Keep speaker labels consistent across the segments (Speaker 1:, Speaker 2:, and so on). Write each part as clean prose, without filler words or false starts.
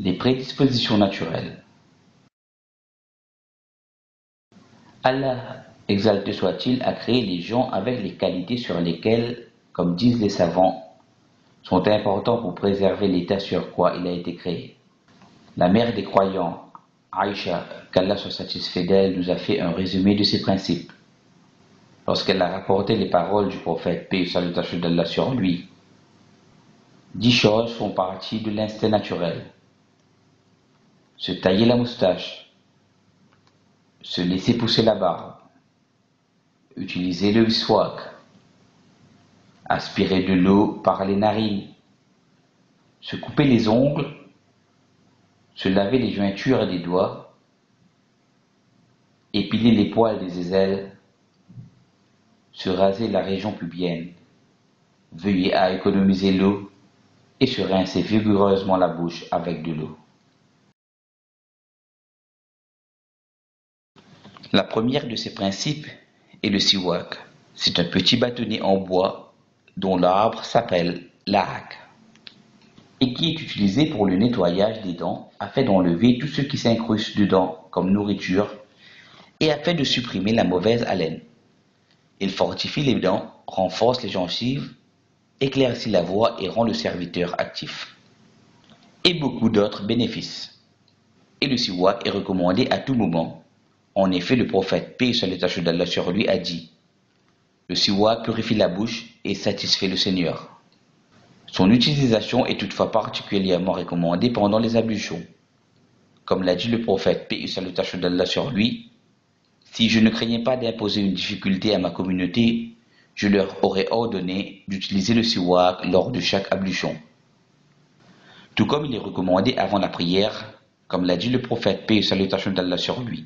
Speaker 1: Les prédispositions naturelles. Allah, exalté soit-il, a créé les gens avec les qualités sur lesquelles, comme disent les savants, sont importants pour préserver l'état sur quoi il a été créé. La mère des croyants, Aïcha, qu'Allah soit satisfait d'elle, nous a fait un résumé de ces principes. Lorsqu'elle a rapporté les paroles du prophète, paix et salutations d'Allah sur lui, 10 choses font partie de l'instinct naturel. Se tailler la moustache, se laisser pousser la barbe, utiliser le miswak, aspirer de l'eau par les narines, se couper les ongles, se laver les jointures des doigts, épiler les poils des aisselles, se raser la région pubienne, veiller à économiser l'eau et se rincer vigoureusement la bouche avec de l'eau. La première de ces principes est le siwak. C'est un petit bâtonnet en bois dont l'arbre s'appelle l'arak et qui est utilisé pour le nettoyage des dents afin d'enlever tout ce qui s'incruste dedans comme nourriture et afin de supprimer la mauvaise haleine. Il fortifie les dents, renforce les gencives, éclaircit la voix et rend le serviteur actif. Et beaucoup d'autres bénéfices. Et le siwak est recommandé à tout moment. En effet, le prophète, paix et salut d'Allah sur lui, a dit: le siwak purifie la bouche et satisfait le Seigneur. Son utilisation est toutefois particulièrement recommandée pendant les ablutions. Comme l'a dit le prophète, paix et salutations d'Allah sur lui, si je ne craignais pas d'imposer une difficulté à ma communauté, je leur aurais ordonné d'utiliser le siwak lors de chaque ablution. Tout comme il est recommandé avant la prière, comme l'a dit le prophète, paix et salutations d'Allah sur lui.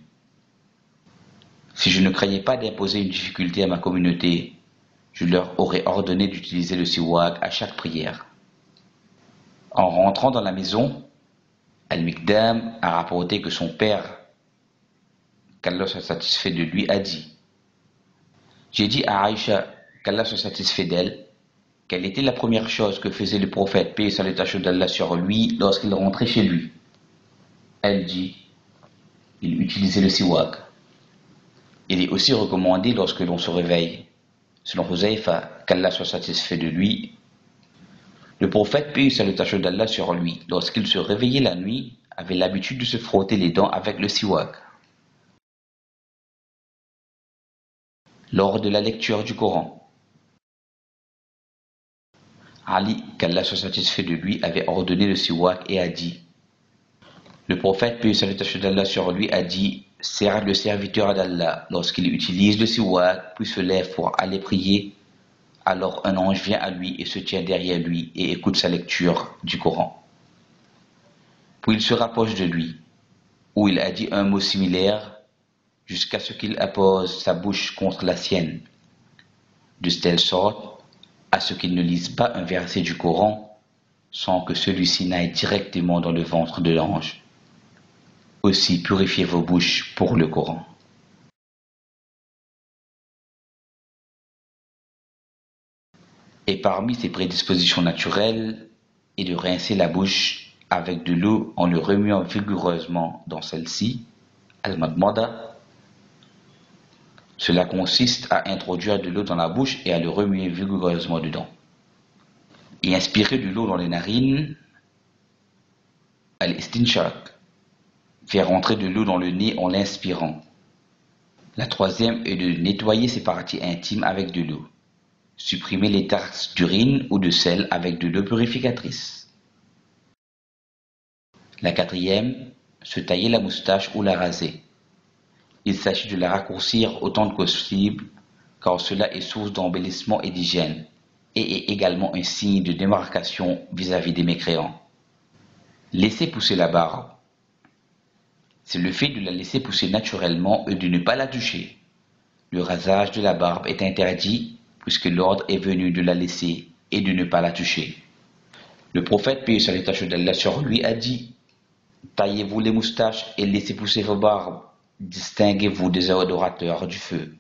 Speaker 1: Si je ne craignais pas d'imposer une difficulté à ma communauté, je leur aurais ordonné d'utiliser le siwak à chaque prière. En rentrant dans la maison, Al-Mikdam a rapporté que son père, qu'Allah soit satisfait de lui, a dit: j'ai dit à Aïcha, qu'Allah soit satisfait d'elle, quelle était la première chose que faisait le prophète, paix et salutations d'Allah sur lui, lorsqu'il rentrait chez lui. Elle dit: il utilisait le siwak. Il est aussi recommandé lorsque l'on se réveille. Selon Huzaifa, qu'Allah soit satisfait de lui, le prophète, paix et salutations d'Allah sur lui, lorsqu'il se réveillait la nuit, avait l'habitude de se frotter les dents avec le siwak. Lors de la lecture du Coran, Ali, qu'Allah soit satisfait de lui, avait ordonné le siwak et a dit: le prophète, paix et salutations d'Allah sur lui, a dit: certes, le serviteur d'Allah, lorsqu'il utilise le siwak, puis se lève pour aller prier, alors un ange vient à lui et se tient derrière lui et écoute sa lecture du Coran. Puis il se rapproche de lui, où il a dit un mot similaire, jusqu'à ce qu'il appose sa bouche contre la sienne, de telle sorte à ce qu'il ne lise pas un verset du Coran sans que celui-ci n'aille directement dans le ventre de l'ange. Aussi purifiez vos bouches pour le Coran. Et parmi ces prédispositions naturelles est de rincer la bouche avec de l'eau en le remuant vigoureusement dans celle-ci, al-madmada. Cela consiste à introduire de l'eau dans la bouche et à le remuer vigoureusement dedans. Et inspirer de l'eau dans les narines, al-istinshaq. Faire rentrer de l'eau dans le nez en l'inspirant. La troisième est de nettoyer ses parties intimes avec de l'eau. Supprimer les taches d'urine ou de sel avec de l'eau purificatrice. La quatrième, se tailler la moustache ou la raser. Il s'agit de la raccourcir autant que possible, car cela est source d'embellissement et d'hygiène, et est également un signe de démarcation vis-à-vis des mécréants. Laisser pousser la barbe. C'est le fait de la laisser pousser naturellement et de ne pas la toucher. Le rasage de la barbe est interdit, puisque l'ordre est venu de la laisser et de ne pas la toucher. Le prophète, paix et salutations d'Allah sur lui, a dit: taillez-vous les moustaches et laissez pousser vos barbes, distinguez-vous des adorateurs du feu.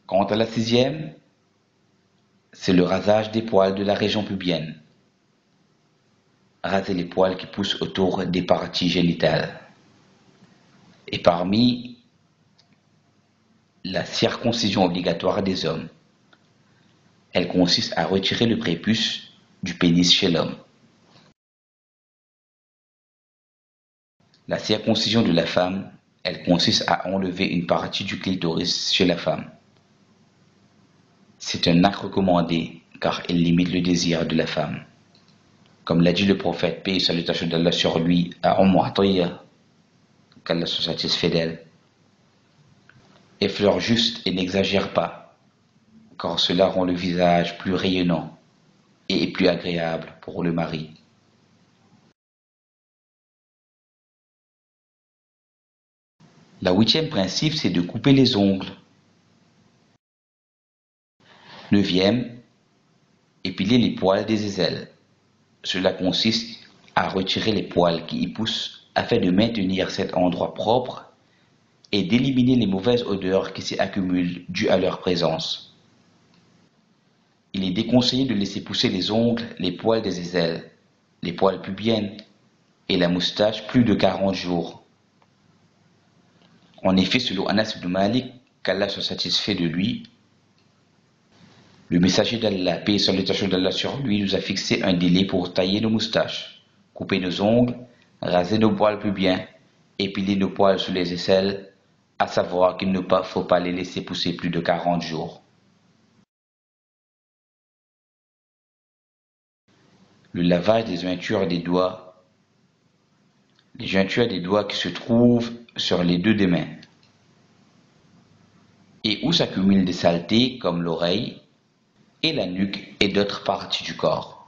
Speaker 1: Quant à la sixième, c'est le rasage des poils de la région pubienne. Raser les poils qui poussent autour des parties génitales. Et parmi la circoncision obligatoire des hommes, elle consiste à retirer le prépuce du pénis chez l'homme. La circoncision de la femme, elle consiste à enlever une partie du clitoris chez la femme. C'est un acte recommandé car il limite le désir de la femme. Comme l'a dit le prophète, paix et salutations d'Allah sur lui, à Atiyya, qu'Allah soit satisfait d'elle. Effleure juste et n'exagère pas, car cela rend le visage plus rayonnant et plus agréable pour le mari. La 8e principe, c'est de couper les ongles. 9e, épiler les poils des aisselles. Cela consiste à retirer les poils qui y poussent afin de maintenir cet endroit propre et d'éliminer les mauvaises odeurs qui s'y accumulent dues à leur présence. Il est déconseillé de laisser pousser les ongles, les poils des aisselles, les poils pubiennes et la moustache plus de 40 jours. En effet, selon Anas ibn Malik, qu'Allah soit satisfait de lui, le messager d'Allah, paix et salutation d'Allah sur lui, nous a fixé un délai pour tailler nos moustaches, couper nos ongles, raser nos poils pubiens, épiler nos poils sous les aisselles, à savoir qu'il ne faut pas les laisser pousser plus de 40 jours. Le lavage des jointures des doigts. Les jointures des doigts qui se trouvent sur les deux des mains et où s'accumulent des saletés comme l'oreille et la nuque et d'autres parties du corps.